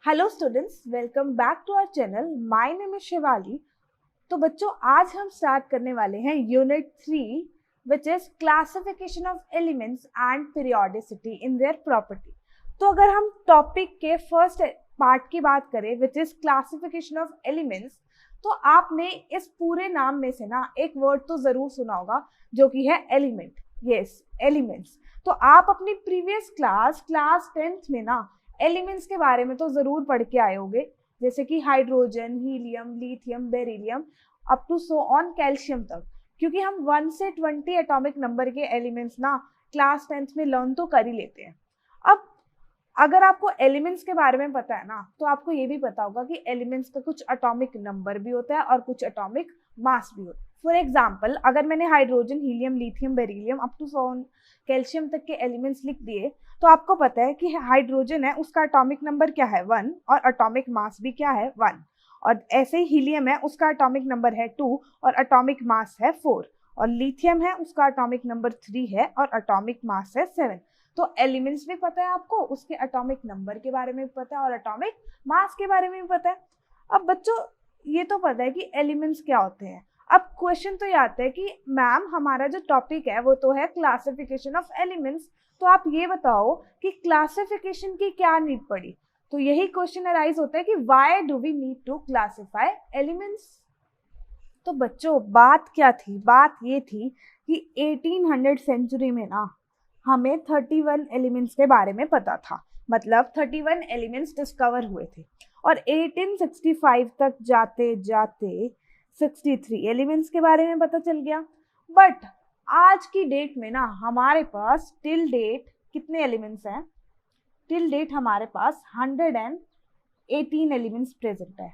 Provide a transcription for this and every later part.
Hello students, welcome back to our channel. My name is Shivali. तो बच्चों, आज हम स्टार्ट करने वाले हैं unit 3 which is classification of elements and periodicity in their property. तो अगर हम टॉपिक के फर्स्ट पार्ट की बात करें विच इज क्लासिफिकेशन ऑफ एलिमेंट्स, तो आपने इस पूरे नाम में से ना एक वर्ड तो जरूर सुना होगा जो कि है एलिमेंट। Yes, elements. तो आप अपनी प्रीवियस क्लास 10th में ना एलिमेंट्स के बारे में तो जरूर पढ़ के आए होंगे, जैसे कि hydrogen, helium, lithium, beryllium up to so on calcium तक। क्योंकि हम 1 से 20 एटॉमिक नंबर के एलिमेंट्स ना क्लास 10th में लर्न तो कर ही लेते हैं। अब अगर आपको एलिमेंट्स के बारे में पता है ना, तो आपको ये भी पता होगा कि एलिमेंट्स का कुछ एटॉमिक नंबर भी होता है और कुछ एटॉमिक मास भी होता है। फॉर एग्जाम्पल, अगर मैंने hydrogen, helium, lithium, beryllium up to so on calcium तक के एलिमेंट्स लिख दिए, तो आपको पता है कि हाइड्रोजन है, उसका एटॉमिक नंबर क्या है 1 और एटॉमिक मास भी क्या है 1। और ऐसे ही हीलियम है, उसका एटॉमिक नंबर है 2 और एटॉमिक मास है 4। और लिथियम है, उसका एटॉमिक नंबर 3 है और एटॉमिक मास है 7। तो एलिमेंट्स भी पता है आपको, उसके एटॉमिक नंबर के बारे में भी पता है और एटॉमिक मास के बारे में भी पता है। अब बच्चों, ये तो पता है कि एलिमेंट्स क्या होते हैं। अब क्वेश्चन तो ये आता है कि मैम, हमारा जो टॉपिक है वो तो है क्लासिफिकेशन ऑफ एलिमेंट्स, तो आप ये बताओ कि क्लासिफिकेशन की क्या नीड पड़ी। तो यही क्वेश्चन अराइज होता है कि why do we need to classify elements. तो बच्चों, बात क्या थी? बात ये थी कि 1800 सेंचुरी में ना हमें 31 एलिमेंट्स के बारे में पता था, मतलब 31 एलिमेंट्स डिस्कवर हुए थे। और 1865 तक जाते जाते 63 एलिमेंट्स के बारे में पता चल गया। बट आज की डेट में ना हमारे पास टिल डेट कितने एलिमेंट्स हैं? टिल डेट हमारे पास 118 एलिमेंट्स प्रेजेंट है।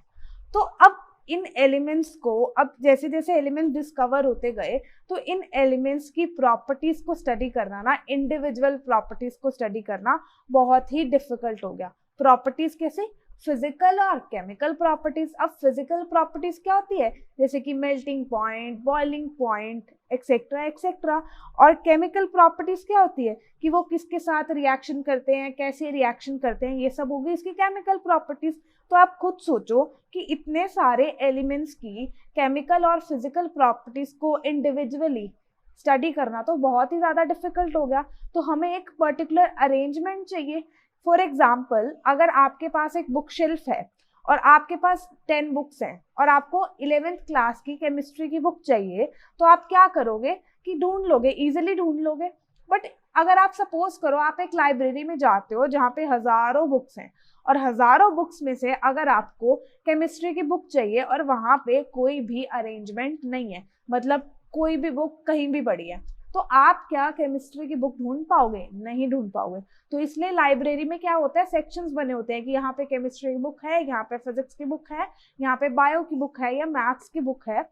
तो अब इन एलिमेंट्स को, अब जैसे जैसे एलिमेंट्स डिस्कवर होते गए, तो इन एलिमेंट्स की प्रॉपर्टीज को स्टडी करना ना, इंडिविजुअल प्रॉपर्टीज को स्टडी करना बहुत ही डिफिकल्ट हो गया। प्रॉपर्टीज कैसे? फिजिकल और केमिकल प्रॉपर्टीज। अब फिजिकल प्रॉपर्टीज क्या होती है? जैसे कि melting point, boiling point, etcetera etcetera. और केमिकल प्रॉपर्टीज क्या होती है कि वो किसके साथ रिएक्शन करते हैं, कैसे रिएक्शन करते हैं, ये सब होगी इसकी केमिकल प्रॉपर्टीज। तो आप खुद सोचो कि इतने सारे एलिमेंट्स की केमिकल और फिजिकल प्रॉपर्टीज को इंडिविजुअली स्टडी करना तो बहुत ही ज़्यादा डिफिकल्ट हो गया। तो हमें एक पर्टिकुलर अरेंजमेंट चाहिए। फॉर एग्जाम्पल, अगर आपके पास एक बुक शेल्फ है और आपके पास 10 बुक्स हैं और आपको 11th क्लास की केमिस्ट्री की बुक चाहिए, तो आप क्या करोगे कि ढूंढ लोगे, इजिली ढूंढ लोगे। बट अगर आप सपोज करो आप एक लाइब्रेरी में जाते हो जहाँ पे हजारों बुक्स हैं, और हजारों बुक्स में से अगर आपको केमिस्ट्री की बुक चाहिए और वहाँ पे कोई भी अरेंजमेंट नहीं है, मतलब कोई भी बुक कहीं भी पड़ी है, तो आप क्या केमिस्ट्री की बुक ढूंढ पाओगे? नहीं ढूंढ पाओगे। तो इसलिए लाइब्रेरी में क्या होता है, सेक्शंस बने होते हैं कि यहाँ पे केमिस्ट्री की बुक है, यहाँ पे फिजिक्स की बुक है, यहाँ पे बायो की बुक है या मैथ्स की बुक है।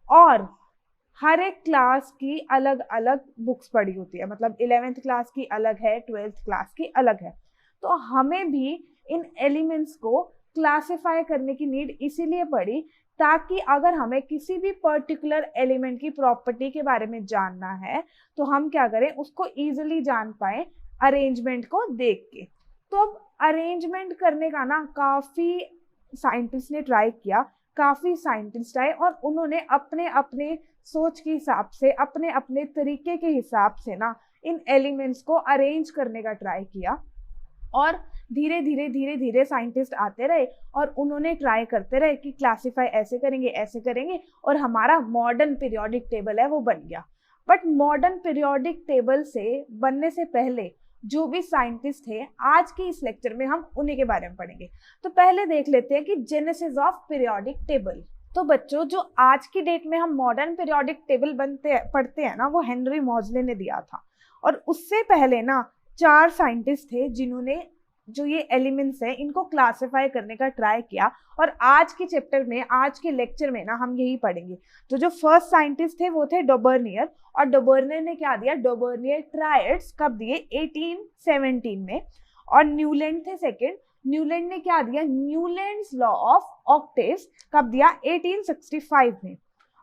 और हर एक क्लास की अलग अलग बुक्स पड़ी होती है, मतलब 11th क्लास की अलग है, 12th क्लास की अलग है। तो हमें भी इन एलिमेंट्स को क्लासिफाई करने की नीड इसीलिए पड़ी ताकि अगर हमें किसी भी पर्टिकुलर एलिमेंट की प्रॉपर्टी के बारे में जानना है तो हम क्या करें, उसको इजीली जान पाए अरेंजमेंट को देख के। तो अब अरेंजमेंट करने का ना काफ़ी साइंटिस्ट ने ट्राई किया, काफ़ी साइंटिस्ट आए और उन्होंने अपने अपने सोच के हिसाब से, अपने अपने तरीके के हिसाब से ना इन एलिमेंट्स को अरेंज करने का ट्राई किया। और धीरे धीरे धीरे धीरे साइंटिस्ट आते रहे और उन्होंने ट्राई करते रहे कि क्लासिफाई ऐसे करेंगे, ऐसे करेंगे, और हमारा मॉडर्न पीरियोडिक टेबल है वो बन गया। बट मॉडर्न पीरियोडिक टेबल से बनने से पहले जो भी साइंटिस्ट थे, आज के इस लेक्चर में हम उन्हीं के बारे में पढ़ेंगे। तो पहले देख लेते हैं कि जेनेसिस ऑफ पीरियोडिक टेबल। तो बच्चों, जो आज की डेट में हम मॉडर्न पीरियोडिक टेबल पढ़ते हैं ना, वो हेनरी मॉजले ने दिया था। और उससे पहले ना 4 साइंटिस्ट थे जिन्होंने जो ये एलिमेंट्स हैं इनको क्लासिफाई करने का ट्राई किया। और आज के चैप्टर में, आज के लेक्चर में ना हम यही पढ़ेंगे। तो जो फर्स्ट साइंटिस्ट थे वो थे डोबर्नियर। और डोबर्नियर ने क्या दिया? डोबर्नियर ट्रायड्स कब दिए? 1817 में। और न्यूलैंड थे सेकेंड। न्यूलैंड ने क्या दिया? न्यूलैंड्स लॉ ऑफ ऑक्टेव्स कब दिया? 1865 में।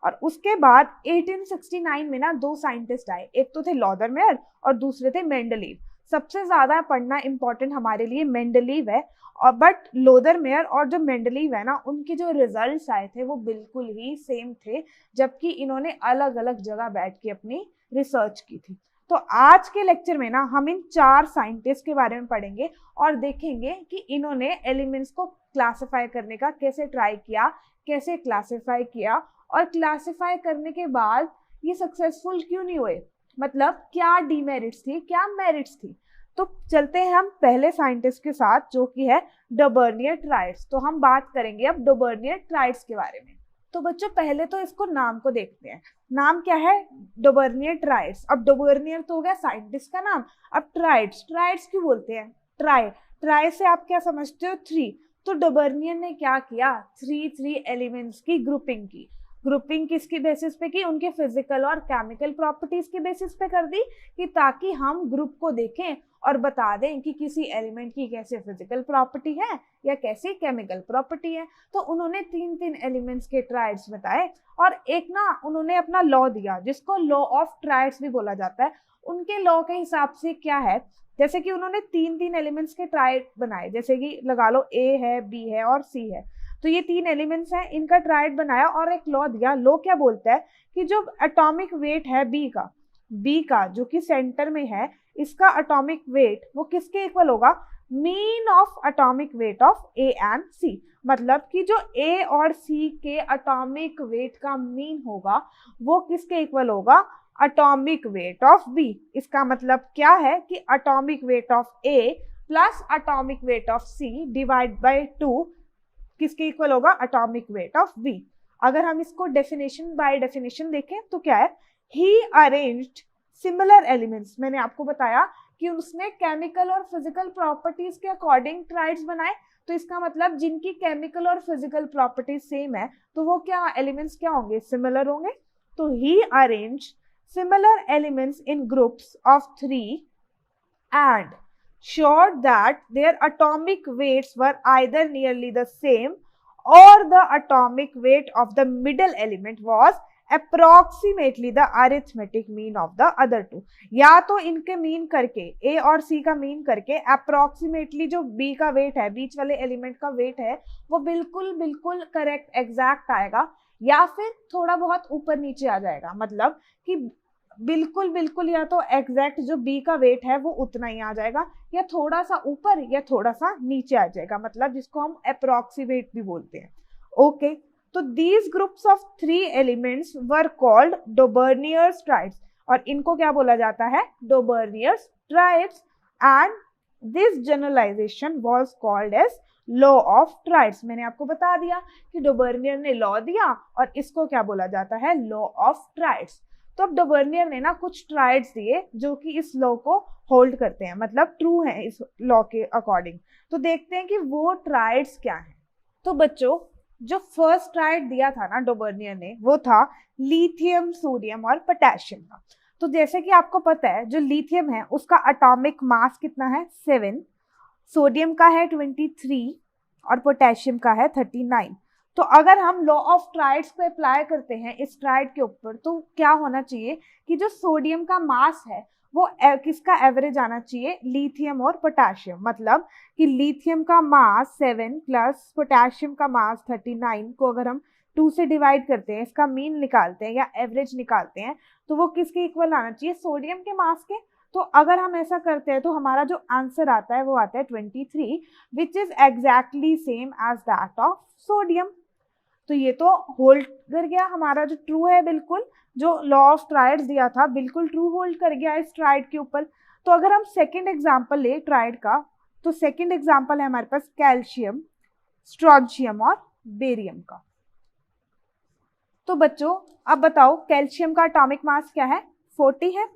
और उसके बाद 1869 में ना 2 साइंटिस्ट आए, एक तो थे लॉदरमेयर और दूसरे थे मेंडलीव। सबसे ज्यादा पढ़ना इंपॉर्टेंट हमारे लिए मेंडलीव है, और बट लोदरमेयर और जो मेंडलीव है ना, उनके जो रिजल्ट्स आए थे वो बिल्कुल ही सेम थे, जबकि इन्होंने अलग अलग जगह बैठ के अपनी रिसर्च की थी। तो आज के लेक्चर में ना हम इन 4 साइंटिस्ट के बारे में पढ़ेंगे और देखेंगे कि इन्होंने एलिमेंट्स को क्लासिफाई करने का कैसे ट्राई किया, कैसे क्लासिफाई किया, और क्लासिफाई करने के बाद ये सक्सेसफुल क्यों नहीं हुए, मतलब क्या डीमेरिट्स थी, क्या मेरिट्स थी। तो चलते हैं हम पहले साइंटिस्ट के साथ, जो कि है डोबेर्नियर ट्राइड्स। तो हम बात करेंगे अब डोबेर्नियर ट्राइड्स के बारे में। तो बच्चों पहले तो इसको नाम को देखते हैं, नाम क्या है, डोबेर्नियर ट्राइड्स। अब डोबेर्नियर तो हो गया साइंटिस्ट का नाम, अब ट्राइड्स, ट्राइड्स क्यों बोलते हैं, ट्राई, ट्राई से आप क्या समझते हो, 3। तो डोबेर्नियर ने क्या किया, 3 एलिमेंट्स की ग्रुपिंग की। ग्रुपिंग किसकी बेसिस पे की, उनके फिजिकल और केमिकल प्रॉपर्टीज के बेसिस पे कर दी, कि ताकि हम ग्रुप को देखें और बता दें कि किसी एलिमेंट की कैसे फिजिकल प्रॉपर्टी है या कैसी केमिकल प्रॉपर्टी है। तो उन्होंने 3 एलिमेंट्स के ट्राइड्स बताए, और एक ना उन्होंने अपना लॉ दिया जिसको लॉ ऑफ ट्राइड्स भी बोला जाता है। उनके लॉ के हिसाब से क्या है, जैसे कि उन्होंने 3 एलिमेंट्स के ट्राइड बनाए, जैसे कि लगा लो ए है, बी है और सी है। तो ये 3 एलिमेंट्स हैं, इनका ट्राइड बनाया और एक लॉ दिया। लॉ क्या बोलता है कि जो एटॉमिक वेट है बी का जो कि सेंटर में है, इसका एटॉमिक वेट वो किसके इक्वल होगा, mean of atomic weight of A and C. मतलब कि जो ए और सी के एटॉमिक वेट का मीन होगा वो किसके इक्वल होगा, एटॉमिक वेट ऑफ बी। इसका मतलब क्या है कि atomic weight of A plus atomic weight of C divide by 2 किसके इक्वल होगा, एटॉमिक वेट ऑफ बी। अगर हम इसको डेफिनेशन बाय डेफिनेशन देखें तो क्या है, ही अरेंज्ड सिमिलर एलिमेंट्स। मैंने आपको बताया कि उसने केमिकल और फिजिकल प्रॉपर्टीज के अकॉर्डिंग ट्राइड्स बनाए, तो इसका मतलब जिनकी केमिकल और फिजिकल प्रॉपर्टीज सेम है तो वो क्या एलिमेंट्स क्या होंगे, सिमिलर होंगे। तो he arranged similar elements in groups of 3 and showed that their atomic weights were either nearly the same or the atomic weight of the middle element was approximately the arithmetic mean of the other two। या तो इनके mean करके A और C का mean करके approximately जो B का wait है, बीच वाले एलिमेंट का वेट है, वो बिल्कुल बिल्कुल करेक्ट एग्जैक्ट आएगा, या फिर थोड़ा बहुत ऊपर नीचे आ जाएगा। मतलब कि बिल्कुल बिल्कुल या तो एग्जैक्ट जो बी का वेट है वो उतना ही आ जाएगा, या थोड़ा सा ऊपर या थोड़ा सा नीचे आ जाएगा, मतलब जिसको हम अप्रोक्सीमेट भी बोलते हैं। ओके, तो these groups of 3 elements were called Dobereiner's triads, और इनको क्या बोला जाता है, Dobereiner's triads. And this generalization was called as law of triads. मैंने आपको बता दिया कि डोबेर्नियर ने लॉ दिया और इसको क्या बोला जाता है, लॉ ऑफ ट्राइड्स। तो अब डोबेर्नियर ने ना कुछ ट्राइड्स दिए जो कि इस लॉ को होल्ड करते हैं, मतलब ट्रू है इस लॉ के अकॉर्डिंग। तो देखते हैं कि वो ट्राइड्स क्या हैं। तो बच्चों जो फर्स्ट ट्राइड दिया था ना डोबेर्नियर ने, वो था लिथियम, सोडियम और पोटेशियम का। तो जैसे कि आपको पता है जो लिथियम है उसका एटॉमिक मास कितना है, 7, सोडियम का है 23 और पोटेशियम का है 39। तो अगर हम लॉ ऑफ ट्राइड्स को अप्लाई करते हैं इस ट्राइड के ऊपर, तो क्या होना चाहिए कि जो सोडियम का मास है वो किसका एवरेज आना चाहिए, लिथियम और पोटेशियम। मतलब कि लिथियम का मास 7 प्लस पोटेशियम का मास 39 को अगर हम 2 से डिवाइड करते हैं, इसका मीन निकालते हैं या एवरेज निकालते हैं, तो वो किसके इक्वल आना चाहिए, सोडियम के मास के। तो अगर हम ऐसा करते हैं तो हमारा जो आंसर आता है वो आता है 23, which is exactly same as that of sodium. तो ये तो होल्ड कर गया, हमारा जो ट्रू है बिल्कुल, जो लॉ ऑफ ट्राइड्स दिया था बिल्कुल ट्रू होल्ड कर गया इस ट्राइड के ऊपर। तो अगर हम सेकंड एग्जांपल ले ट्राइड का, तो सेकंड एग्जांपल है हमारे पास कैल्शियम, स्ट्रोंशियम और बेरियम का। तो बच्चों अब बताओ कैल्शियम का एटॉमिक मास क्या है, 40 है,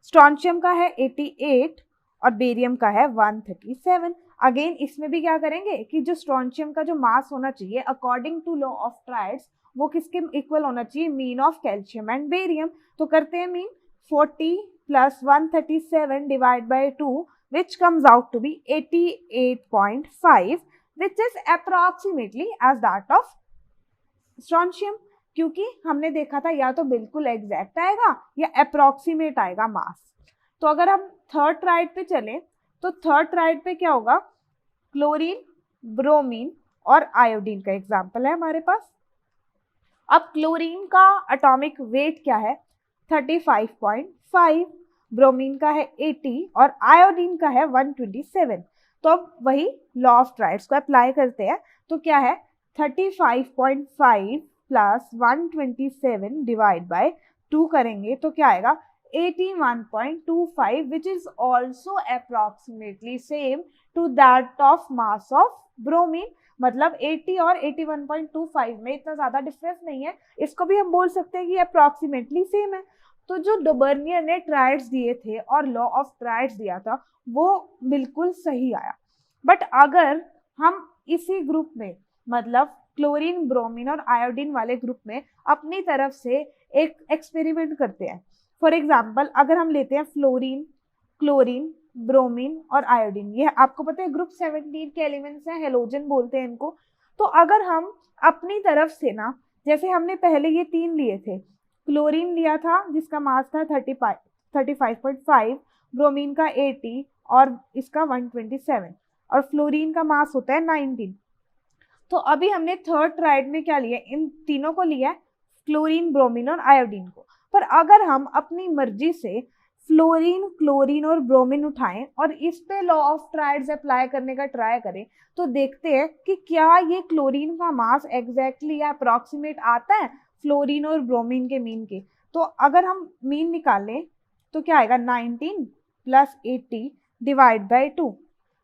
स्ट्रोंशियम का है 88 और बेरियम का है 137। अगेन इसमें भी क्या करेंगे कि जो स्ट्रोंशियम का जो मास होना चाहिए according to law of triads वो किसके इक्वल होना चाहिए, mean of calcium and barium. तो करते हैं mean, 40 plus 137 divide by 2 which comes out to be 88.5 which is approximately as that of strontium. क्योंकि हमने देखा था या तो बिल्कुल एग्जैक्ट आएगा या अप्रोक्सीमेट आएगा मास। तो अगर हम थर्ड ट्राइड पे चलें तो थर्ड ट्राइड पे क्या होगा, क्लोरीन, ब्रोमीन और आयोडीन का एग्जाम्पल है हमारे पास। अब क्लोरीन का एटॉमिक वेट क्या है 35.5, ब्रोमीन का है 80 और आयोडीन का है 127। तो अब वही लॉ ऑफ ट्राइड्स को अप्लाई करते हैं। तो क्या है 35.5 प्लस 127 डिवाइड बाय 2 करेंगे तो क्या आएगा 81.25 which is also approximately same to that of mass of bromine। मतलब 80 और 81.25 में इतना ज्यादा डिफरेंस नहीं है, इसको भी हम बोल सकते हैं कि अप्रोक्सीमेटली सेम है। तो जो डोबर्नियर ने ट्राइड्स दिए थे और लॉ ऑफ ट्राइड्स दिया था वो बिल्कुल सही आया। बट अगर हम इसी ग्रुप में मतलब क्लोरीन, ब्रोमीन और आयोडीन वाले ग्रुप में अपनी तरफ से एक एक्सपेरिमेंट करते हैं, फॉर एग्जाम्पल अगर हम लेते हैं फ्लोरीन, क्लोरीन, ब्रोमीन और आयोडीन, ये आपको पता है ग्रुप 17 के एलिमेंट्स हैं, हेलोजन बोलते हैं इनको। तो अगर हम अपनी तरफ से ना, जैसे हमने पहले ये 3 लिए थे, क्लोरीन लिया था जिसका मास था 35.5, ब्रोमीन का 80 और इसका 127 और फ्लोरीन का मास होता है 19। तो अभी हमने थर्ड ट्राइड में क्या लिया, इन तीनों को लिया है, क्लोरीन, ब्रोमीन और आयोडीन को। पर अगर हम अपनी मर्जी से फ्लोरीन, क्लोरीन और ब्रोमीन उठाएं और इस पे लॉ ऑफ ट्राइड्स अप्लाई करने का ट्राई करें तो देखते हैं कि क्या ये क्लोरीन का मास एग्जैक्टली या अप्रॉक्सीमेट आता है फ्लोरीन और ब्रोमीन के मीन के। तो अगर हम मीन निकालें तो क्या आएगा 19 plus 80 divide by 2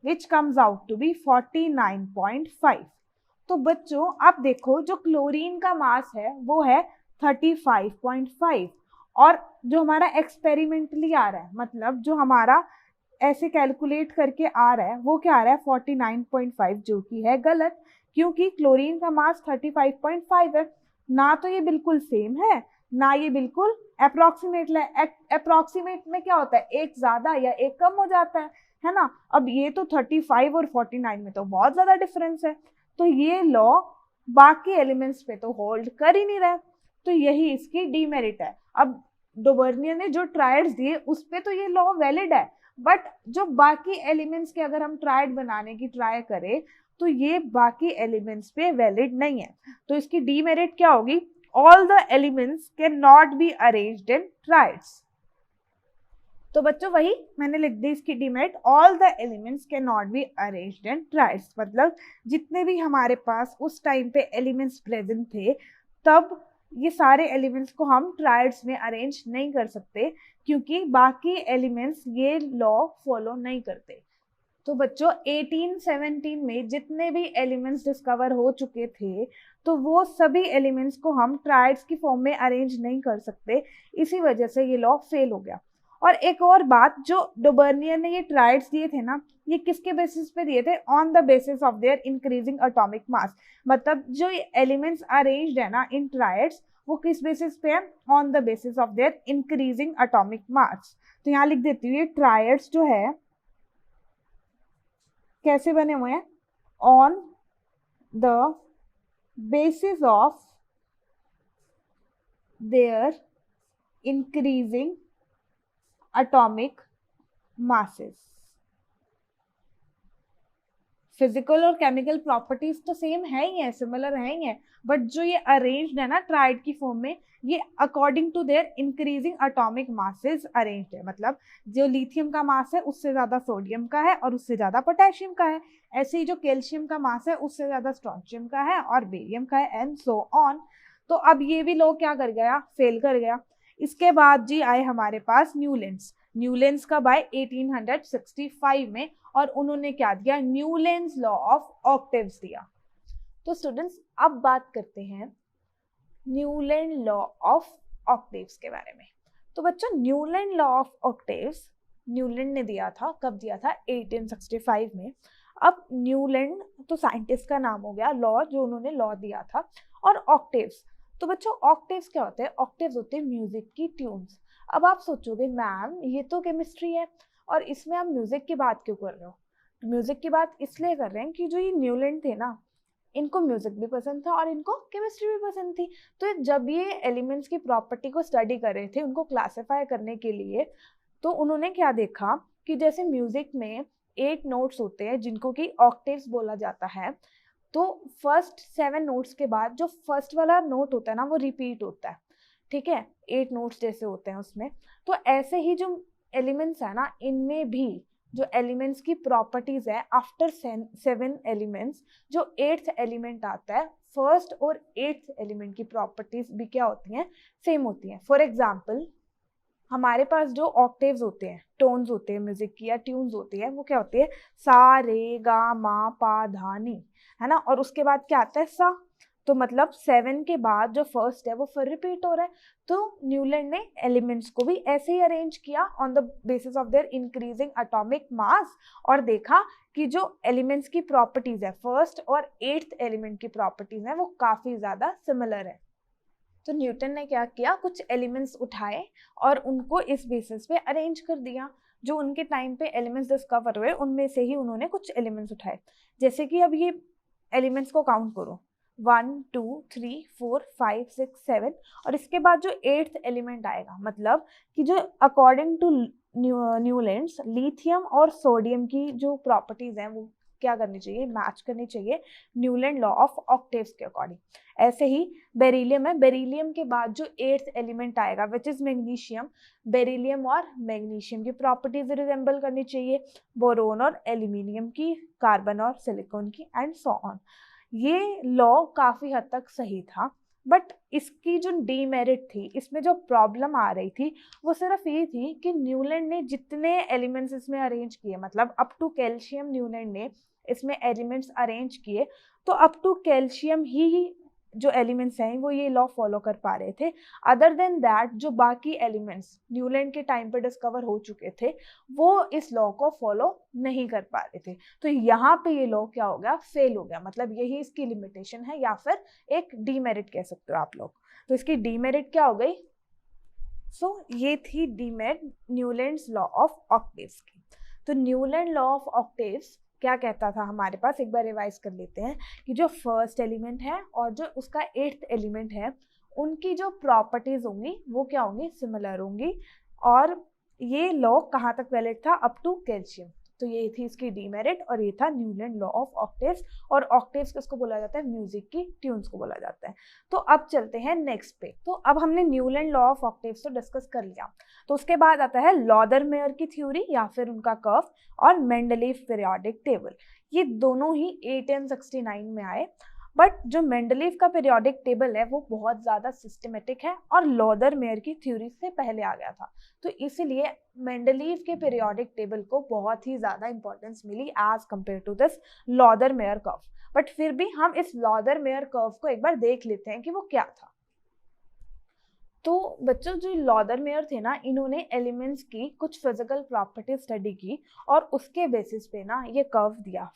which comes out to be 49.5। तो बच्चों आप देखो जो क्लोरीन का मास है वो है 35.5 और जो हमारा एक्सपेरिमेंटली आ रहा है, मतलब जो हमारा ऐसे कैलकुलेट करके आ रहा है वो क्या आ रहा है 49.5, जो कि है गलत, क्योंकि क्लोरीन का मास 35.5 है। ना तो ये बिल्कुल सेम है ना ये बिल्कुल अप्रोक्सीमेट है। अप्रोक्सीमेट में क्या होता है, एक ज्यादा या एक कम हो जाता है ना। अब ये तो 35 और 49 में तो बहुत ज्यादा डिफरेंस है, तो ये लॉ बाकी एलिमेंट्स पे तो होल्ड कर ही नहीं रहा, तो यही इसकी डीमेरिट है। अब डोबर्नियर ने जो ट्राइड्स दिए उस पे तो ये लॉ वैलिड है, बट जो बाकी एलिमेंट्स के अगर हम ट्राइड बनाने की ट्राई करें तो ये बाकी एलिमेंट्स पे वैलिड नहीं है। तो इसकी डीमेरिट क्या होगी, all the elements can not be arranged in triads. तो बच्चों वही मैंने लिख दी इसकी demerit, all the elements can not be arranged in triads. मतलब जितने भी हमारे पास उस टाइम पे एलिमेंट्स प्रेजेंट थे तब ये सारे एलिमेंट्स को हम ट्राइड्स में अरेंज नहीं कर सकते क्योंकि बाकी एलिमेंट्स ये लॉ फॉलो नहीं करते। तो बच्चों 1817 में जितने भी एलिमेंट्स डिस्कवर हो चुके थे तो वो सभी एलिमेंट्स को हम ट्राइड्स की फॉर्म में अरेंज नहीं कर सकते, इसी वजह से ये लॉ फेल हो गया। और एक और बात, जो डोबर्नियर ने ये ट्राइड्स दिए थे ना, ये किसके बेसिस पे दिए थे, on the basis of their increasing atomic मास। मतलब जो एलिमेंट्स अरेंज्ड है ना इन ट्राइड्स वो किस बेसिस पे है, on the basis of their increasing atomic मास। तो यहाँ लिख देती हूँ ये ट्राइड्स जो है कैसे बने हुए हैं, on the basis of their increasing atomic masses. Physical और केमिकल प्रॉपर्टीज तो सेम है ही है, सिमिलर है ही है, बट जो ये अरेंज्ड है ना ट्राइड की फॉर्म में, ये according to their increasing atomic masses arranged है। मतलब जो लिथियम का मास है उससे ज्यादा सोडियम का है और उससे ज्यादा पोटेशियम का है, ऐसे ही जो कैल्शियम का मास है उससे ज्यादा स्ट्रोंशियम का है और बेरियम का है, एंड सो ऑन। तो अब ये भी लॉ क्या कर गया, फेल कर गया। इसके बाद जी आए हमारे पास न्यूलैंड्स। न्यूलैंड्स का बाय 1865 में, और उन्होंने क्या दिया, न्यूलैंड्स लॉ ऑफ ऑक्टेव्स दिया। तो स्टूडेंट्स अब बात करते हैं न्यूलैंड लॉ ऑफ ऑक्टेव्स के बारे में। तो बच्चों Newland law of octaves Newland ने दिया था, कब दिया था, 1865 में। अब न्यूलैंड तो साइंटिस्ट का नाम हो गया, लॉ जो उन्होंने लॉ दिया था। और ऑक्टेव्स, तो बच्चों ऑक्टेव्स क्या होते हैं, ऑक्टेव्स होते हैं म्यूजिक की ट्यून्स। अब आप सोचोगे मैम ये तो केमिस्ट्री है और इसमें आप म्यूजिक की बात क्यों कर रहे हो। म्यूजिक की बात इसलिए कर रहे हैं कि जो ये न्यूलैंड थे ना, इनको म्यूजिक भी पसंद था और इनको केमिस्ट्री भी पसंद थी। तो जब ये एलिमेंट्स की प्रॉपर्टी को स्टडी कर रहे थे, उनको क्लासिफाई करने के लिए तो उन्होंने क्या देखा कि जैसे म्यूजिक में 8 नोट्स होते हैं जिनको कि ऑक्टेव्स बोला जाता है, तो फर्स्ट 7 नोट्स के बाद जो फर्स्ट वाला नोट होता है ना वो रिपीट होता है, ठीक है, 8 नोट्स जैसे होते हैं उसमें। तो ऐसे ही जो एलिमेंट्स है ना, इनमें भी जो एलिमेंट्स की प्रॉपर्टीज है, आफ्टर 7 एलिमेंट्स जो 8th एलिमेंट आता है, फर्स्ट और 8th एलिमेंट की प्रॉपर्टीज भी क्या होती हैं, सेम होती हैं। फॉर एग्जाम्पल हमारे पास जो ऑक्टेव्स होते हैं, टोन्स होते हैं म्यूजिक की या ट्यून्स होती है, वो क्या होती है, सा रे गा मा पा धा नी, है ना, और उसके बाद क्या आता है, सा। तो मतलब 7 के बाद जो फर्स्ट है वो फिर रिपीट हो रहा है। तो न्यूलैंड ने एलिमेंट्स को भी ऐसे ही अरेंज किया on the basis of their increasing atomic मास, और देखा कि जो एलिमेंट्स की प्रॉपर्टीज है, फर्स्ट और 8th एलिमेंट की प्रॉपर्टीज है, वो काफी ज्यादा सिमिलर है। तो न्यूटन ने क्या किया, कुछ एलिमेंट्स उठाए और उनको इस बेसिस पे अरेंज कर दिया। जो उनके टाइम पे एलिमेंट्स डिस्कवर हुए उनमें से ही उन्होंने कुछ एलिमेंट्स उठाए। जैसे कि अब ये एलिमेंट्स को काउंट करो, 1 2 3 4 5 6 7, और इसके बाद जो 8th एलिमेंट आएगा, मतलब कि जो अकॉर्डिंग टू न्यूलैंड्स लिथियम और सोडियम की जो प्रॉपर्टीज हैं वो क्या करनी चाहिए, मैच करनी चाहिए न्यूलैंड लॉ ऑफ ऑक्टेव्स के अकॉर्डिंग। ऐसे ही बेरिलियम है, बेरिलियम के बाद जो 8th एलिमेंट आएगा विच इज मैग्नीशियम, बेरिलियम और मैग्नीशियम की प्रॉपर्टीज रिजेंबल करनी चाहिए, बोरोन और एल्यूमिनियम की, कार्बन और सिलिकॉन की, एंड सो ऑन। ये लॉ काफी हद तक सही था, बट इसकी जो डीमेरिट थी, इसमें जो प्रॉब्लम आ रही थी वो सिर्फ ये थी कि न्यूलैंड ने जितने एलिमेंट्स इसमें अरेंज किए, मतलब अप टू कैल्शियम न्यूलैंड ने इसमें एलिमेंट्स अरेंज किए, तो अप टू कैल्शियम ही जो एलिमेंट्स हैं वो ये लॉ फॉलो कर पा रहे थे। अदर देन दैट जो बाकी एलिमेंट्स न्यूलैंड के टाइम पे डिस्कवर हो चुके थे वो इस लॉ को फॉलो नहीं कर पा रहे थे। तो यहाँ पे ये लॉ क्या हो गया, फेल हो गया, मतलब यही इसकी लिमिटेशन है या फिर एक डीमेरिट कह सकते हो आप लोग। तो इसकी डीमेरिट क्या हो गई, ये थी demerit Newlands law of octaves की। तो न्यूलैंड लॉ ऑफ ऑक्टेव्स क्या कहता था हमारे पास, एक बार रिवाइज कर लेते हैं कि जो फर्स्ट एलिमेंट है और जो उसका 8th एलिमेंट है उनकी जो प्रॉपर्टीज होंगी वो क्या होंगी, सिमिलर होंगी। और ये लॉ कहाँ तक वैलिड था, अप टू कैल्शियम। तो ये थी इसकी डीमेरिट और ये था न्यूलैंड लॉ ऑफ ऑक्टेव्स। और ऑक्टेव्स किसको बोला जाता है, म्यूजिक की ट्यून्स को बोला जाता है। तो अब चलते हैं नेक्स्ट पे। तो अब हमने न्यूलैंड लॉ ऑफ ऑक्टेव्स तो डिस्कस कर लिया, तो उसके बाद आता है लॉदरमेयर की थ्योरी या फिर उनका कर्व और मेंडलीव पीरियोडिक टेबल। ये दोनों ही 1869 में आए, बट जो मेंडलीव का पीरियोडिक टेबल है वो बहुत ज़्यादा सिस्टमेटिक है और लॉदरमेयर की थ्योरी से पहले आ गया था। तो इसीलिए मेंडलीव के पीरियोडिक टेबल को बहुत ही ज़्यादा इंपॉर्टेंस मिली as compare to this Lothar Meyer curve. But फिर भी हम इस लॉदरमेयर कर्व को एक बार देख लेते हैं कि वो क्या था। तो बच्चों जो लॉदरमेयर थे ना, इन्होंने एलिमेंट्स की कुछ फिजिकल प्रॉपर्टी स्टडी की और उसके बेसिस पे ना ये कर्व दिया।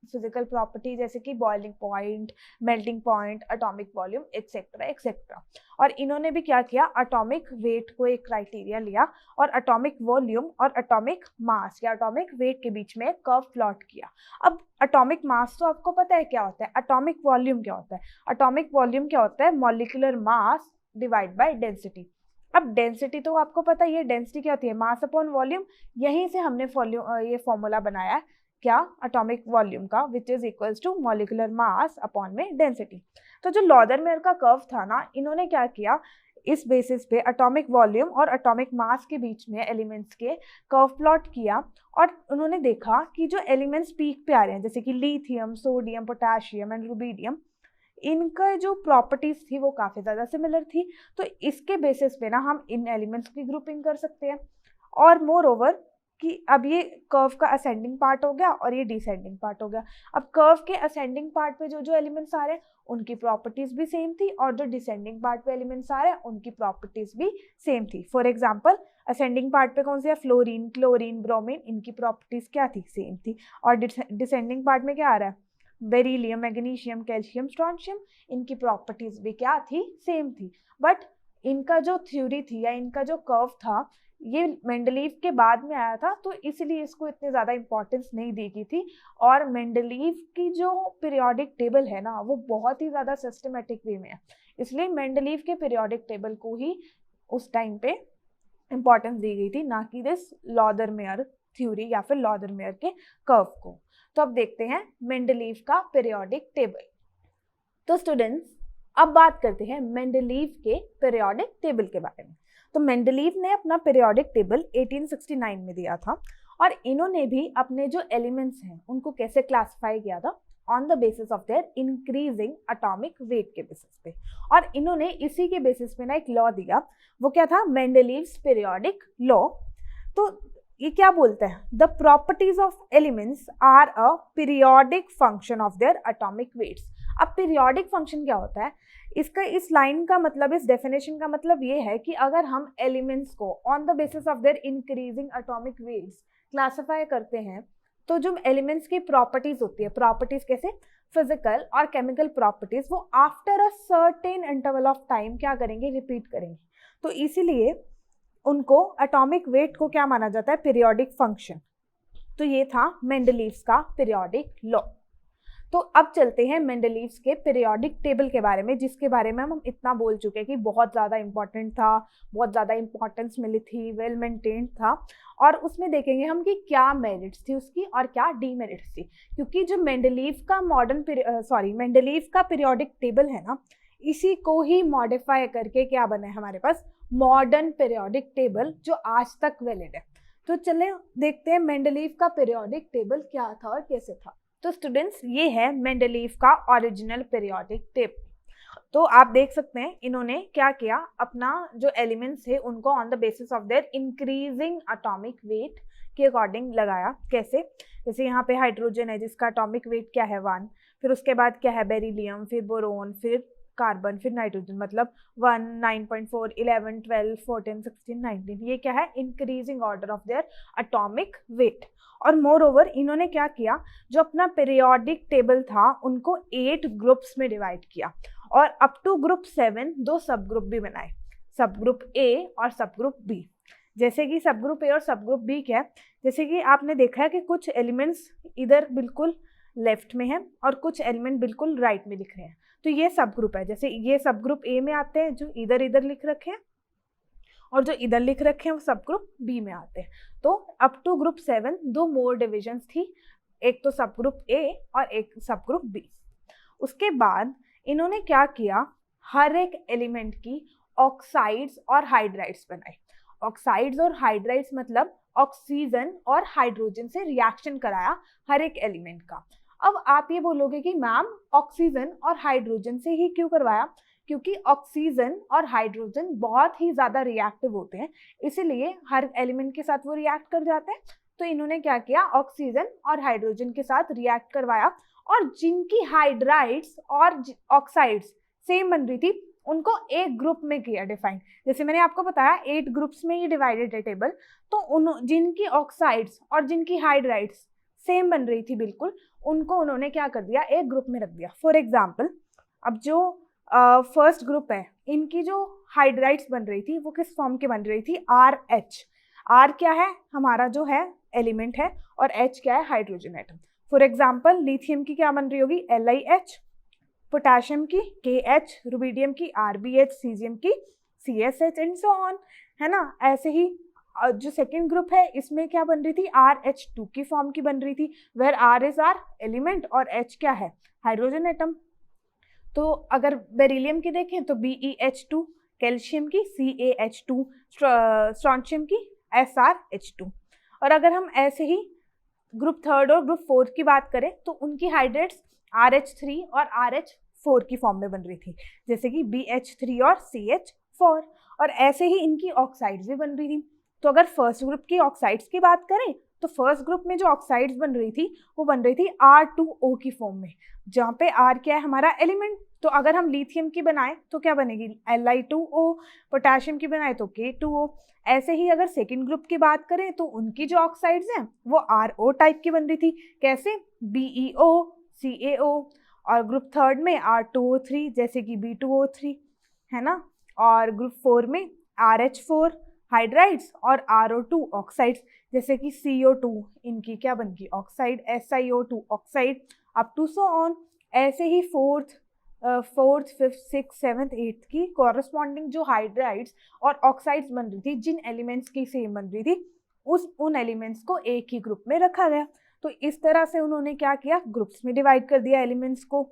फिजिकल प्रॉपर्टी जैसे कि boiling point, melting point, atomic volume, etcetera etcetera. और इन्होंने भी क्या किया, एटॉमिक वेट को एक क्राइटेरिया लिया और एटॉमिक वॉल्यूम और एटॉमिक मास या एटॉमिक वेट के बीच में कर्व प्लॉट किया। अब एटॉमिक मास तो आपको पता है क्या होता है, एटॉमिक वॉल्यूम क्या होता है, एटॉमिक वॉल्यूम क्या होता है, molecular mass divide by density. अब डेंसिटी तो आपको पता ही है, डेंसिटी क्या होती है, मास अपॉन वॉल्यूम। यहीं से हमने ये फॉर्मूला बनाया है क्या, एटॉमिक वॉल्यूम का, which is equals to molecular mass upon में डेंसिटी। तो जो लॉदरमेयर का कर्व था ना, इन्होंने क्या किया, इस बेसिस पे एटॉमिक वॉल्यूम और एटॉमिक मास के बीच में एलिमेंट्स के कर्व प्लॉट किया और उन्होंने देखा कि जो एलिमेंट्स पीक पे आ रहे हैं जैसे कि lithium, sodium, potassium and rubidium, इनका जो प्रॉपर्टीज थी वो काफ़ी ज़्यादा सिमिलर थी। तो इसके बेसिस पे ना हम इन एलिमेंट्स की ग्रुपिंग कर सकते हैं। और मोर ओवर कि अब ये कर्व का असेंडिंग पार्ट हो गया और ये डिसेंडिंग पार्ट हो गया। अब कर्व के असेंडिंग पार्ट पे जो जो एलिमेंट्स आ रहे हैं उनकी प्रॉपर्टीज भी सेम थी और जो डिसेंडिंग पार्ट पे एलिमेंट्स आ रहे हैं उनकी प्रॉपर्टीज भी सेम थी। फॉर एग्जाम्पल असेंडिंग पार्ट पे कौन से है, फ्लोरीन, क्लोरीन, ब्रोमीन, इनकी प्रॉपर्टीज क्या थी, सेम थी। और डिसेंडिंग पार्ट में क्या आ रहा है, बेरिलियम, मैग्नीशियम, कैल्शियम, स्ट्रोंशियम, इनकी प्रॉपर्टीज भी क्या थी, सेम थी। बट इनका जो थ्योरी थी या इनका जो कर्व था ये मेंडलीव के बाद में आया था, तो इसलिए इसको इतनी ज़्यादा इंपॉर्टेंस नहीं दी गई थी। और मेंडलीव की जो पीरियोडिक टेबल है ना वो बहुत ही ज़्यादा सिस्टमेटिक वे में है, इसलिए मेंडलीव के पीरियोडिक टेबल को ही उस टाइम पे इंपॉर्टेंस दी गई थी, ना कि दिस लॉदरमेयर थ्योरी या फिर लॉदरमेयर के कर्व को। तो अब देखते हैं मेंडलीव का पीरियोडिक टेबल। तो स्टूडेंट्स अब बात करते हैं मेंडलीव के पीरियोडिक टेबल के बारे में। तो मेंडलीव ने अपना पीरियोडिक टेबल 1869 में दिया था और इन्होंने भी अपने जो एलिमेंट्स हैं उनको कैसे क्लासिफाई किया था, on the basis of their increasing atomic wait के बेसिस पे। और इन्होंने इसी के बेसिस पे ना एक लॉ दिया, वो क्या था, मेंडलीव्स पीरियोडिक लॉ। तो ये क्या बोलते हैं, the properties of elements are a periodic function of their atomic weights. अब पीरियोडिक फंक्शन क्या होता है, इसका इस लाइन का मतलब, इस डेफिनेशन का मतलब ये है कि अगर हम एलिमेंट्स को on the basis of their increasing atomic weights classify करते हैं, तो जो एलिमेंट्स की प्रॉपर्टीज होती है, प्रॉपर्टीज कैसे, फिजिकल और केमिकल प्रॉपर्टीज, वो after a certain interval of time क्या करेंगे, रिपीट करेंगे। तो इसीलिए उनको एटॉमिक वेट को क्या माना जाता है, पीरियोडिक फंक्शन। तो ये था मेंडलीव्स का पीरियोडिक लॉ। तो अब चलते हैं मेंडलीव्स के पीरियोडिक टेबल के बारे में, जिसके बारे में हम इतना बोल चुके हैं कि बहुत ज़्यादा इंपॉर्टेंट था, बहुत ज़्यादा इंपॉर्टेंस मिली थी, वेल मेंटेन्ड था। और उसमें देखेंगे हम कि क्या मेरिट्स थी उसकी और क्या डीमेरिट्स थी, क्योंकि जो मेंडलीव का मेंडलीव का पीरियोडिक टेबल है ना, इसी को ही मॉडिफाई करके क्या बना है हमारे पास, मॉडर्न पीरियोडिक टेबल, जो आज तक वैलिड है। तो चले देखते हैं मेंडलीव का पीरियोडिक टेबल क्या था और कैसे था। तो स्टूडेंट्स ये है मेंडलीव का ओरिजिनल पीरियोडिक टेबल। तो आप देख सकते हैं इन्होंने क्या किया, अपना जो एलिमेंट्स है उनको on the basis of their increasing atomic wait के अकॉर्डिंग लगाया। कैसे, जैसे यहाँ पे हाइड्रोजन है जिसका एटॉमिक वेट क्या है 1, फिर उसके बाद क्या है बेरिलियम, फिर बोरोन, फिर कार्बन, फिर नाइट्रोजन, मतलब 1, 9.4, 11, 12, 14, 16, 19, ये क्या है, increasing order of their atomic weight. और मोर ओवर इन्होंने क्या किया, जो अपना पीरियोडिक टेबल था उनको 8 ग्रुप्स में डिवाइड किया और अप टू ग्रुप 7 2 सब ग्रुप भी बनाए, सब ग्रुप ए और सब ग्रुप बी। जैसे कि सब ग्रुप ए और सब ग्रुप बी क्या है, जैसे कि आपने देखा है कि कुछ एलिमेंट्स इधर बिल्कुल लेफ्ट में है और कुछ एलिमेंट बिल्कुल राइट में लिख रहे हैं, तो ये सब ग्रुप है। जैसे ये सब ग्रुप ए में आते हैं जो इधर इधर लिख रखे हैं, और जो इधर लिख रखे हैं वो सब ग्रुप बी में आते हैं। तो up to group 7 2 more divisions थी, एक तो सब ग्रुप ए और एक सब ग्रुप बी। उसके बाद इन्होंने क्या किया, हर एक एलिमेंट की ऑक्साइड्स और हाइड्राइड्स बनाए। ऑक्साइड्स और हाइड्राइड्स मतलब ऑक्सीजन और हाइड्रोजन से रिएक्शन कराया हर एक एलिमेंट का। अब आप ये बोलोगे कि मैम ऑक्सीजन और हाइड्रोजन से ही क्यों करवाया, क्योंकि ऑक्सीजन और हाइड्रोजन बहुत ही ज़्यादा रिएक्टिव होते हैं, इसीलिए हर एलिमेंट के साथ वो रिएक्ट कर जाते हैं। तो इन्होंने क्या किया, ऑक्सीजन और हाइड्रोजन के साथ रिएक्ट करवाया, और जिनकी हाइड्राइड्स और ऑक्साइड्स सेम बन रही थी उनको एक ग्रुप में किया डिफाइन। जैसे मैंने आपको बताया 8 ग्रुप्स में ये डिवाइडेड है टेबल, तो जिनकी ऑक्साइड्स और जिनकी हाइड्राइड्स सेम बन रही थी बिल्कुल, उनको उन्होंने क्या कर दिया, एक ग्रुप में रख दिया। फॉर एग्जाम्पल, अब जो फर्स्ट ग्रुप है, इनकी जो हाइड्राइड्स बन रही थी वो किस फॉर्म की बन रही थी, RH। R क्या है, हमारा जो है एलिमेंट है, और H क्या है, hydrogen atom. For example lithium की क्या बन रही होगी, LiH, पोटेशियम की KH, रुबिडियम की RBH, सीजियम की CSH एंड सो ऑन, है ना। ऐसे ही जो सेकेंड ग्रुप है इसमें क्या बन रही थी, RH2 की फॉर्म की बन रही थी, where R is R element और H क्या है, हाइड्रोजन एटम। तो अगर बेरिलियम की देखें तो BeH2, कैल्शियम की CaH2, स्ट्रोंशियम की SrH2। और अगर हम ऐसे ही ग्रुप थर्ड और ग्रुप फोर्थ की बात करें तो उनकी हाइड्रेट्स RH3 और RH4 की फॉर्म में बन रही थी, जैसे कि BH3 और CH4। और ऐसे ही इनकी ऑक्साइड्स भी बन रही थी। तो अगर फर्स्ट ग्रुप की ऑक्साइड्स की बात करें तो फर्स्ट ग्रुप में जो ऑक्साइड्स बन रही थी वो बन रही थी R2O की फॉर्म में, जहाँ पे R क्या है, हमारा एलिमेंट। तो अगर हम लिथियम की बनाएं तो क्या बनेगी, Li2O, पोटेशियम की बनाए तो K2O। ऐसे ही अगर सेकेंड ग्रुप की बात करें तो उनकी जो ऑक्साइड्स हैं वो RO टाइप की बन रही थी, कैसे, BeO, CaO। और ग्रुप थर्ड में R2O3 जैसे कि B2O3, है ना। और ग्रुप 4 में RH4 हाइड्राइड्स और RO2 ऑक्साइड्स, जैसे कि CO2, इनकी क्या बन गई, oxide, SiO2 oxide, up to so on. ऐसे ही fourth 4th, 5th, 6th, 7th, 8th की कॉरस्पॉन्डिंग जो हाइड्राइड्स और ऑक्साइड्स बन रही थी, जिन एलिमेंट्स की सेम बन रही थी, उन एलिमेंट्स को एक ही ग्रुप में रखा गया। तो इस तरह से उन्होंने क्या किया, ग्रुप्स में डिवाइड कर दिया एलिमेंट्स को।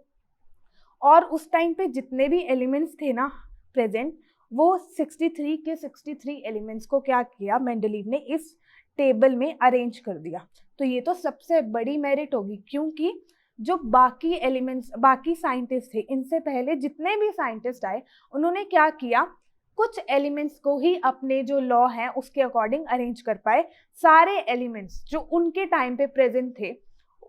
और उस टाइम पे जितने भी एलिमेंट्स थे ना प्रेजेंट, वो 63 के 63 एलिमेंट्स को क्या किया, मेंडलीव ने इस टेबल में अरेंज कर दिया। तो ये तो सबसे बड़ी मेरिट होगी, क्योंकि जो बाकी एलिमेंट्स, बाकी साइंटिस्ट थे, इनसे पहले जितने भी साइंटिस्ट आए, उन्होंने क्या किया, कुछ एलिमेंट्स को ही अपने जो लॉ है उसके अकॉर्डिंग अरेंज कर पाए। सारे एलिमेंट्स जो उनके टाइम पे प्रेजेंट थे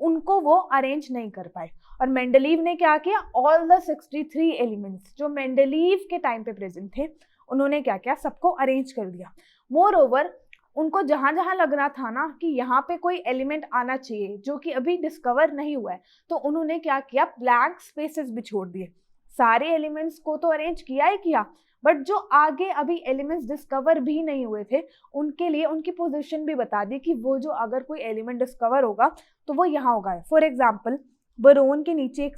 उनको वो अरेंज नहीं कर पाए। और मेंडलीव ने क्या किया, ऑल द 63 एलिमेंट्स जो मेंडलीव के टाइम पे प्रेजेंट थे, उन्होंने क्या किया, सबको अरेंज कर दिया। मोर ओवर, उनको जहां जहां लग रहा था ना कि यहाँ पे कोई एलिमेंट आना चाहिए जो कि अभी डिस्कवर नहीं हुआ है, तो उन्होंने क्या किया, ब्लैंक स्पेसेस भी छोड़ दिए। सारे एलिमेंट्स को तो अरेंज किया ही किया, बट जो आगे अभी एलिमेंट्स डिस्कवर भी नहीं हुए थे, उनके लिए उनकी पोजीशन भी बता दी कि वो जो अगर कोई एलिमेंट डिस्कवर होगा तो वो यहाँ होगा। फॉर एग्जाम्पल, बोरोन के नीचे एक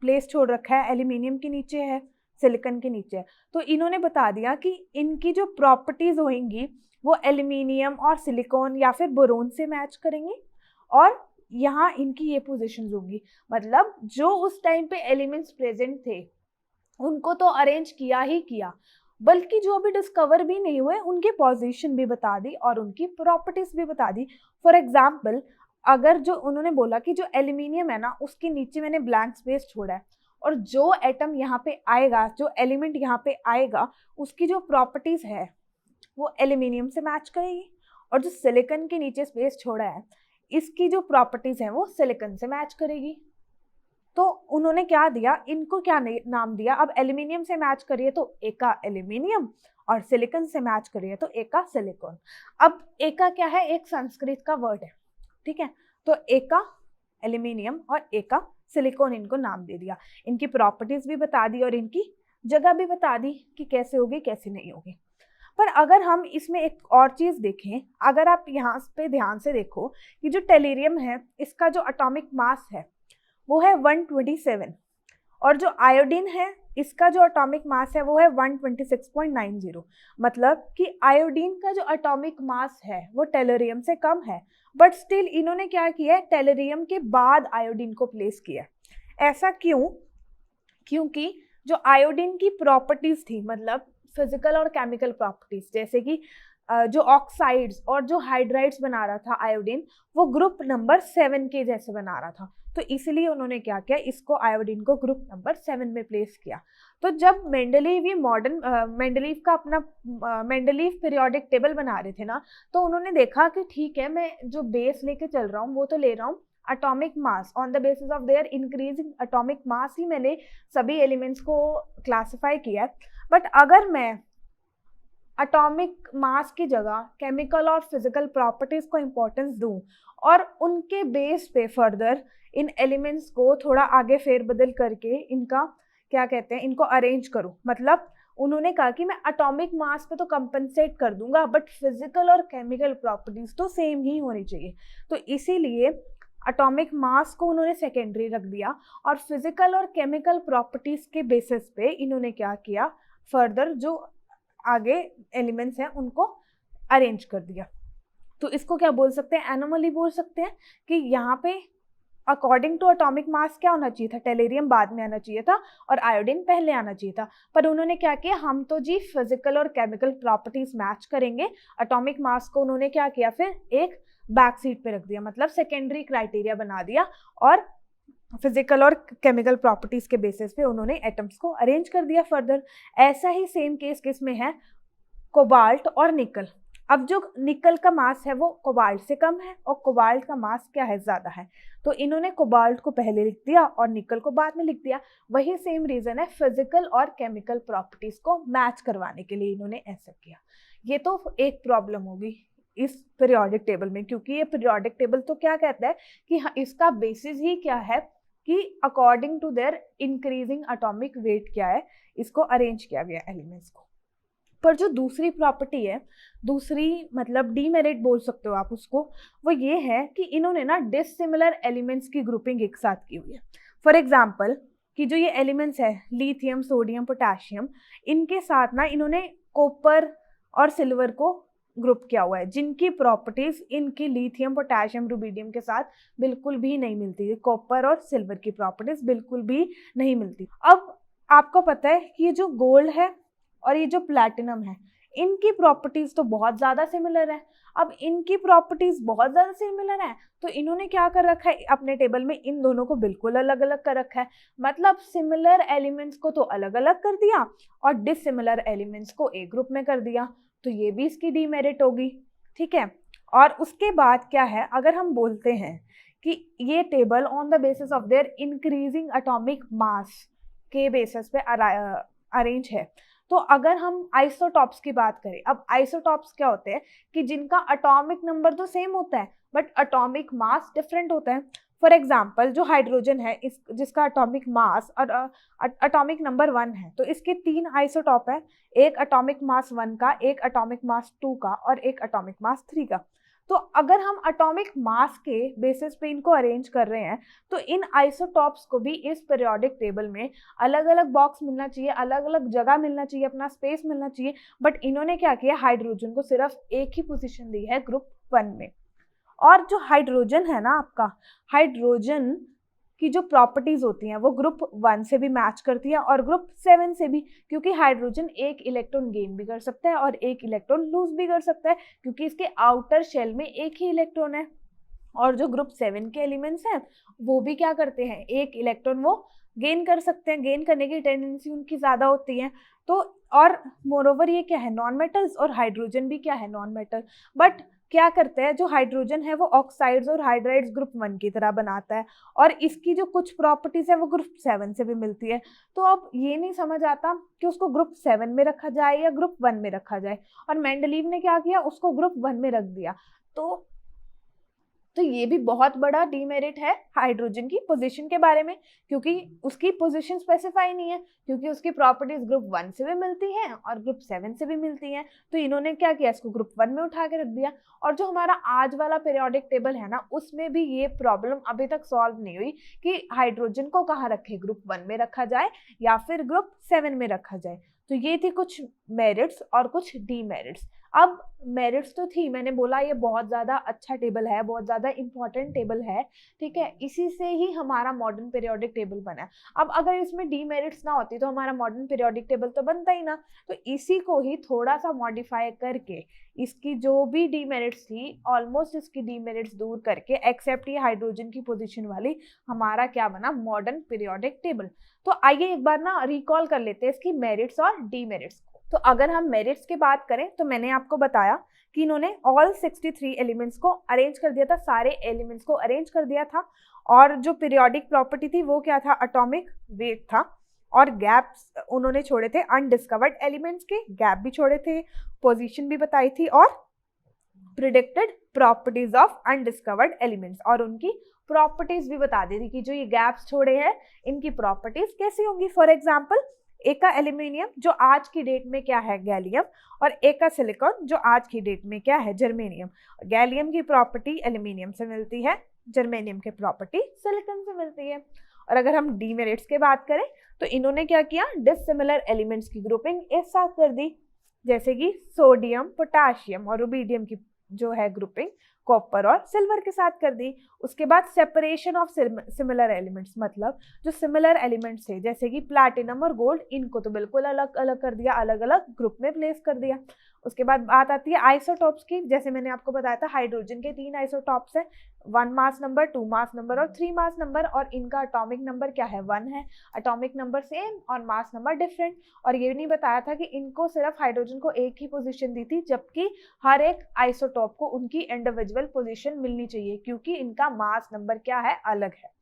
प्लेस छोड़ रखा है, एल्यूमिनियम के नीचे है, सिलिकॉन के नीचे है। तो इन्होंने बता दिया कि इनकी जो प्रॉपर्टीज होंगी वो एल्यूमिनियम और सिलिकॉन या फिर बोरोन से मैच करेंगी, और यहाँ इनकी ये पोजीशंस होंगी। मतलब जो उस टाइम पे एलिमेंट्स प्रेजेंट थे उनको तो अरेंज किया ही किया, बल्कि जो अभी डिस्कवर भी नहीं हुए उनकी पोजीशन भी बता दी और उनकी प्रॉपर्टीज भी बता दी। फॉर एग्जाम्पल, अगर जो उन्होंने बोला कि जो एल्यूमिनियम है ना, उसके नीचे मैंने ब्लैंक स्पेस छोड़ा है, और जो एटम यहाँ पे आएगा, जो एलिमेंट यहाँ पे आएगा, उसकी जो प्रॉपर्टीज है वो एल्यूमिनियम से मैच करेगी, और जो सिलिकॉन के नीचे स्पेस छोड़ा है, इसकी जो प्रॉपर्टीज है वो सिलिकॉन से मैच करेगी। तो उन्होंने क्या दिया, इनको क्या नाम दिया, अब एल्यूमिनियम से मैच करिए तो एका एल्यूमिनियम, और सिलिकॉन से मैच करिए तो एका सिलिकॉन। अब एका क्या है, एक संस्कृत का वर्ड है, ठीक है। तो एका एल्यूमिनियम और एका सिलिकॉन, इनको नाम दे दिया, इनकी प्रॉपर्टीज भी बता दी और इनकी जगह भी बता दी कि कैसे होगी कैसे नहीं होगी। पर अगर हम इसमें एक और चीज देखें, अगर आप यहाँ पे ध्यान से देखो कि जो टेलीरियम है, इसका जो एटॉमिक मास है वो है 127, और जो आयोडीन है इसका जो एटॉमिक मास है वो है 126.90। मतलब कि आयोडीन का जो एटॉमिक मास है वो टेलरियम से कम है, बट स्टिल इन्होंने क्या किया है, टेलरियम के बाद आयोडीन को प्लेस किया। ऐसा क्यों? क्योंकि जो आयोडीन की प्रॉपर्टीज थी, मतलब फिजिकल और केमिकल प्रॉपर्टीज, जैसे कि जो ऑक्साइड्स और जो हाइड्राइड्स बना रहा था आयोडीन, वो ग्रुप नंबर 7 के जैसे बना रहा था। तो इसलिए उन्होंने क्या किया, इसको आयोडीन को ग्रुप नंबर 7 में प्लेस किया। तो जब मेंडलीव ये मेंडलीव का अपना मेंडलीव पीरियोडिक टेबल बना रहे थे ना, तो उन्होंने देखा कि ठीक है, मैं जो बेस लेके चल रहा हूँ वो तो ले रहा हूँ atomic mass, on the basis of their increasing atomic mass ही मैंने सभी एलिमेंट्स को क्लासिफाई किया है। बट अगर मैं एटॉमिक मास की जगह केमिकल और फिजिकल प्रॉपर्टीज को इम्पोर्टेंस दूं और उनके बेस पे फर्दर इन एलिमेंट्स को थोड़ा आगे फेरबदल करके इनका क्या कहते हैं, इनको अरेंज करूं, मतलब उन्होंने कहा कि मैं एटॉमिक मास पे तो कंपनसेट कर दूंगा, बट फिजिकल और केमिकल प्रॉपर्टीज तो सेम ही होनी चाहिए। तो इसीलिए एटॉमिक मास को उन्होंने सेकेंडरी रख दिया, और फिजिकल और केमिकल प्रॉपर्टीज के बेसिस पे इन्होंने क्या किया, फर्दर जो आगे एलिमेंट्स हैं उनको अरेंज कर दिया। तो इसको क्या बोल सकते हैं, एनोमली बोल सकते हैं कि यहाँ पे अकॉर्डिंग टू एटॉमिक मास क्या होना चाहिए था, टेलेरियम बाद में आना चाहिए था और आयोडीन पहले आना चाहिए था। पर उन्होंने क्या किया, हम तो जी फिजिकल और केमिकल प्रॉपर्टीज मैच करेंगे, एटॉमिक मास को उन्होंने क्या किया, फिर एक बैक सीट पे रख दिया, मतलब सेकेंडरी क्राइटेरिया बना दिया, और फिजिकल और केमिकल प्रॉपर्टीज के बेसिस पे उन्होंने एटम्स को अरेंज कर दिया फर्दर। ऐसा ही सेम केस किसमें है, कोबाल्ट और निकल। अब जो निकल का मास है वो कोबाल्ट से कम है, और कोबाल्ट का मास क्या है, ज्यादा है, तो इन्होंने कोबाल्ट को पहले लिख दिया और निकल को बाद में लिख दिया। वही सेम रीजन है, फिजिकल और केमिकल प्रॉपर्टीज को मैच करवाने के लिए इन्होंने ऐसा किया। ये तो एक प्रॉब्लम होगी इस पीरियोडिक टेबल में, क्योंकि ये पीरियोडिक टेबल तो क्या कहता है कि इसका बेसिस ही क्या है कि according to their increasing atomic weight क्या है, इसको अरेंज किया गया एलिमेंट्स को। पर जो दूसरी प्रॉपर्टी है, दूसरी मतलब डीमेरिट बोल सकते हो आप उसको, वो ये है कि इन्होंने ना डिसिमिलर एलिमेंट्स की ग्रुपिंग एक साथ की हुई है। फॉर एग्जाम्पल, कि जो ये एलिमेंट्स है लिथियम, सोडियम, पोटेशियम, इनके साथ ना इन्होंने कॉपर और सिल्वर को ग्रुप किया हुआ है, जिनकी प्रॉपर्टीज इनकी लिथियम, पोटेशियम, रुबिडियम के साथ बिल्कुल भी नहीं मिलती है। कॉपर और सिल्वर की प्रॉपर्टीज बिल्कुल भी नहीं मिलती। अब आपको पता है कि ये जो गोल्ड है और ये जो प्लैटिनम है, इनकी प्रॉपर्टीज तो बहुत ज्यादा सिमिलर है। अब इनकी प्रॉपर्टीज बहुत ज्यादा सिमिलर है तो इन्होंने क्या कर रखा है अपने टेबल में, इन दोनों को बिल्कुल अलग अलग कर रखा है। मतलब सिमिलर एलिमेंट्स को तो अलग अलग कर दिया और डिसिमिलर एलिमेंट्स को एक ग्रुप में कर दिया, तो ये भी इसकी डीमेरिट होगी। ठीक है, और उसके बाद क्या है, अगर हम बोलते हैं कि ये table on the basis of their increasing atomic मास के बेसिस पे अरेंज है, तो अगर हम आइसोटॉप्स की बात करें, अब आइसोटॉप्स क्या होते हैं कि जिनका एटॉमिक नंबर तो सेम होता है बट एटॉमिक मास डिफरेंट होता है। फॉर एग्जाम्पल जो हाइड्रोजन है इस जिसका एटॉमिक मास और एटॉमिक नंबर 1 है, तो इसके 3 आइसोटॉप है, एक एटॉमिक मास 1 का, एक एटॉमिक मास 2 का और एक एटॉमिक मास 3 का। तो अगर हम एटॉमिक मास के बेसिस पे इनको अरेंज कर रहे हैं तो इन आइसोटॉप्स को भी इस पीरियोडिक टेबल में अलग अलग बॉक्स मिलना चाहिए, अलग अलग जगह मिलना चाहिए, अपना स्पेस मिलना चाहिए। बट इन्होंने क्या किया, हाइड्रोजन को सिर्फ एक ही पोजीशन दी है ग्रुप 1 में। और जो हाइड्रोजन है ना आपका, हाइड्रोजन की जो प्रॉपर्टीज होती हैं वो ग्रुप 1 से भी मैच करती है और ग्रुप 7 से भी, क्योंकि हाइड्रोजन एक इलेक्ट्रॉन गेन भी कर सकता है और एक इलेक्ट्रॉन लूज भी कर सकता है, क्योंकि इसके आउटर शेल में एक ही इलेक्ट्रॉन है। और जो ग्रुप 7 के एलिमेंट्स हैं वो भी क्या करते हैं, एक इलेक्ट्रॉन वो गेन कर सकते हैं, गेन करने की टेंडेंसी उनकी ज्यादा होती है। तो और मोरोवर ये क्या है, नॉन मेटल्स, और हाइड्रोजन भी क्या है, नॉन मेटल। बट क्या करते हैं, जो हाइड्रोजन है वो ऑक्साइड्स और हाइड्राइड्स ग्रुप 1 की तरह बनाता है और इसकी जो कुछ प्रॉपर्टीज है वो ग्रुप 7 से भी मिलती है। तो अब ये नहीं समझ आता कि उसको ग्रुप 7 में रखा जाए या ग्रुप 1 में रखा जाए, और मेंडलीव ने क्या किया, उसको ग्रुप 1 में रख दिया। तो ये भी बहुत बड़ा डीमेरिट है हाइड्रोजन की पोजीशन के बारे में, क्योंकि उसकी पोजीशन स्पेसिफाई नहीं है, क्योंकि उसकी प्रॉपर्टीज ग्रुप 1 से भी मिलती हैं और ग्रुप 7 से भी मिलती हैं। तो इन्होंने क्या किया, इसको ग्रुप 1 में उठा के रख दिया। और जो हमारा आज वाला पीरियोडिक टेबल है ना, उसमें भी ये प्रॉब्लम अभी तक सॉल्व नहीं हुई कि हाइड्रोजन को कहाँ रखे, ग्रुप 1 में रखा जाए या फिर ग्रुप 7 में रखा जाए। तो ये थी कुछ मेरिट्स और कुछ डीमेरिट्स। अब मेरिट्स तो थी, मैंने बोला ये बहुत ज़्यादा अच्छा टेबल है, बहुत ज़्यादा इंपॉर्टेंट टेबल है, ठीक है, इसी से ही हमारा मॉडर्न पीरियोडिक टेबल बना है। अब अगर इसमें डीमेरिट्स ना होती तो हमारा मॉडर्न पीरियोडिक टेबल तो बनता ही ना। तो इसी को ही थोड़ा सा मॉडिफाई करके इसकी जो भी डीमेरिट्स थी ऑलमोस्ट इसकी डीमेरिट्स दूर करके, एक्सेप्ट ये हाइड्रोजन की पोजीशन वाली, हमारा क्या बना, मॉडर्न पीरियोडिक टेबल। तो आइए एक बार ना रिकॉल कर लेते हैं इसकी मेरिट्स और डीमेरिट्स को। तो अगर हम मेरिट्स की बात करें तो मैंने आपको बताया कि इन्होंने ऑल 63 एलिमेंट्स को अरेंज कर दिया था, सारे एलिमेंट्स को अरेंज कर दिया था। और जो पीरियोडिक प्रॉपर्टी थी वो क्या था, एटॉमिक वेट था। और गैप्स उन्होंने छोड़े थे, अनडिस्कवर्ड एलिमेंट्स के गैप भी छोड़े थे, पोजीशन भी बताई थी और predicted properties of undiscovered elements, और उनकी प्रॉपर्टीज भी बता दी थी कि जो ये गैप्स छोड़े हैं इनकी प्रॉपर्टीज कैसी होंगी। फॉर एग्जाम्पल एक का एल्यूमिनियम जो आज की डेट में क्या है, गैलियम, और एक का सिलिकॉन जो आज की डेट में क्या है, जर्मेनियम। गैलियम की प्रॉपर्टी एल्यूमिनियम से मिलती है, जर्मेनियम की प्रॉपर्टी सिलिकॉन से मिलती है। और अगर हम डीमेरिट्स की बात करें तो इन्होंने क्या किया, डिसिमिलर एलिमेंट्स की ग्रुपिंग एक साथ कर दी, जैसे कि सोडियम, पोटेशियम और रुबिडियम की जो है ग्रुपिंग कॉपर और सिल्वर के साथ कर दी। उसके बाद सेपरेशन ऑफ सिमिलर एलिमेंट्स, मतलब जो सिमिलर एलिमेंट्स थे जैसे कि प्लैटिनम और गोल्ड, इनको तो बिल्कुल अलग अलग कर दिया, अलग अलग ग्रुप में प्लेस कर दिया। उसके बाद बात आती है आइसोटॉप्स की। जैसे मैंने आपको बताया था हाइड्रोजन के 3 आइसोटॉप्स हैं, 1 मास नंबर, 2 मास नंबर और 3 मास नंबर, और इनका एटॉमिक नंबर क्या है, 1 है, एटॉमिक नंबर सेम और मास नंबर डिफरेंट। और ये नहीं बताया था कि इनको सिर्फ हाइड्रोजन को एक ही पोजीशन दी थी, जबकि हर एक आइसोटॉप को उनकी इंडिविजुअल पोजीशन मिलनी चाहिए, क्योंकि इनका मास नंबर क्या है, अलग है।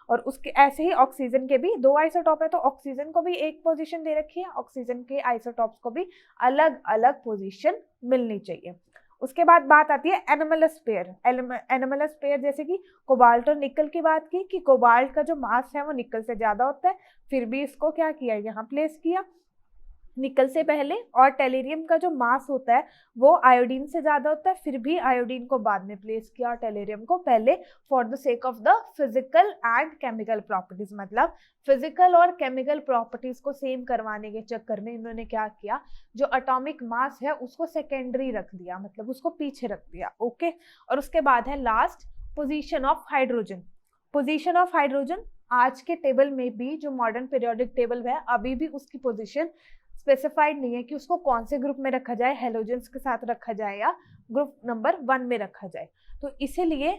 और उसके ऐसे ही ऑक्सीजन के भी 2 आइसोटॉप है, तो ऑक्सीजन को भी एक पोजीशन दे रखी है, ऑक्सीजन के आइसोटॉप्स को भी अलग अलग पोजीशन मिलनी चाहिए। उसके बाद बात आती है एनमलस पेयर। एनमलस पेयर जैसे कि कोबाल्ट और निकल की बात की कि कोबाल्ट का जो मास है वो निकल से ज्यादा होता है, फिर भी इसको क्या किया, यहाँ प्लेस किया। निकल से पहले, और टेलेरियम का जो मास होता है वो आयोडीन से ज्यादा होता है, फिर भी आयोडीन को बाद में प्लेस किया और टेलेरियम को पहले, for the sake of the physical and chemical properties. मतलब फिजिकल और केमिकल प्रॉपर्टीज को सेम करवाने के चक्कर में इन्होंने क्या किया, जो एटॉमिक मास है उसको सेकेंडरी रख दिया, मतलब उसको पीछे रख दिया। ओके, और उसके बाद है last, position of hydrogen. Position of hydrogen आज के टेबल में भी, जो मॉडर्न पीरियोडिक टेबल है, अभी भी उसकी पोजीशन स्पेसिफाइड नहीं है कि उसको कौन से ग्रुप में रखा जाए, हेलोजेंस के साथ रखा जाए या ग्रुप नंबर 1 में रखा जाए। तो इसीलिए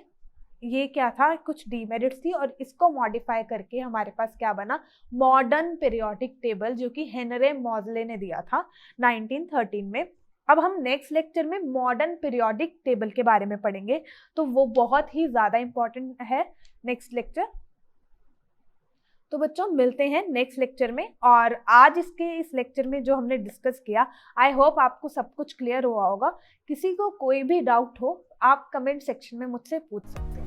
ये क्या था, कुछ डीमेरिट्स थी, और इसको मॉडिफाई करके हमारे पास क्या बना, मॉडर्न पीरियोडिक टेबल, जो कि हेनरी मॉजले ने दिया था 1913 में। अब हम नेक्स्ट लेक्चर में मॉडर्न पीरियोडिक टेबल के बारे में पढ़ेंगे, तो वो बहुत ही ज्यादा इंपॉर्टेंट है नेक्स्ट लेक्चर। तो बच्चों मिलते हैं नेक्स्ट लेक्चर में, और आज इस लेक्चर में जो हमने डिस्कस किया, आई होप आपको सब कुछ क्लियर हुआ होगा। किसी को कोई भी डाउट हो आप कमेंट सेक्शन में मुझसे पूछ सकते हैं।